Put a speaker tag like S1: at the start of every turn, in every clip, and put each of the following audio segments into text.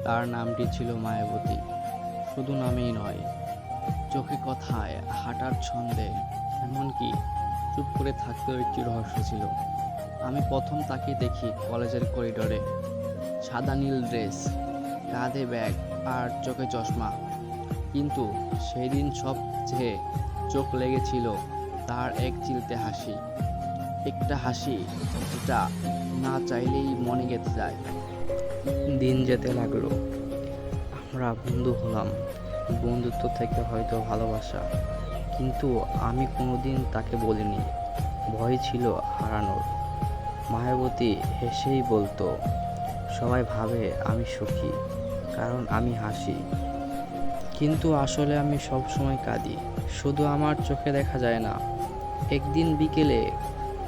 S1: তার নামটি ছিল মায়াবতী। শুধু নামেই নয়, চোখে কথায়, হাঁটার ছন্দে, এমনকি চুপ করে থাকতেও একটি রহস্য ছিল। আমি প্রথম তাকে দেখি কলেজের করিডোরে, সাদা নীল ড্রেস, কাঁধে ব্যাগ আর চোখে চশমা। কিন্তু সেই দিন সবচেয়ে চোখ লেগেছিল তার এক চিলতে হাসি, একটা হাসি যেটা না চাইলেই মনে গেঁথে যায়। দিন যেতে লাগলো, আমরা বন্ধু হলাম, বন্ধুত্ব থেকে হয়তো ভালোবাসা। কিন্তু আমি কোনোদিন তাকে বলিনি, ভয় ছিল হারানোর। মায়াবতী হেসেই বলতো, সবাই ভাবে আমি সুখী কারণ আমি হাসি, কিন্তু আসলে আমি সব সময় কাঁদি, শুধু আমার চোখে দেখা যায় না। একদিন বিকেলে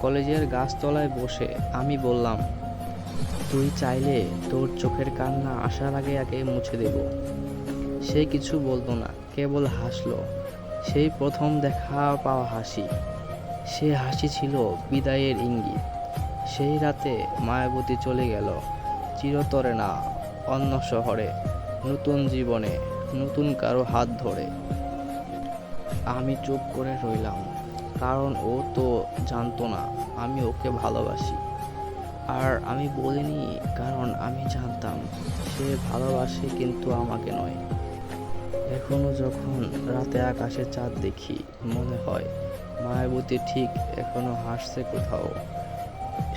S1: কলেজের গাছতলায় বসে আমি বললাম, তুই চাইলে তোর চোখের কান্না আসার আগে আগে মুছে দেব। সে কিছু বলতো না, কেবল হাসলো। সেই প্রথম দেখা পাওয়া হাসি, সে হাসি ছিল বিদায়ের ইঙ্গিত। সেই রাতে মায়াবতী চলে গেল, চিরতরে না, অন্য শহরে, নতুন জীবনে, নতুন কারো হাত ধরে। আমি চুপ করে রইলাম, কারণ ও তো জানতো না আমি ওকে ভালোবাসি। আর আমি বলিনি কারণ আমি জানতাম সে ভালোবাসে, কিন্তু আমাকে নয়। এখনো যখন রাতে আকাশে চাঁদ দেখি, মনে হয় মায়াবতী ঠিক এখনো হাসছে কোথাও,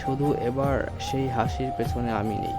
S1: শুধু এবার সেই হাসির পেছনে আমি নেই।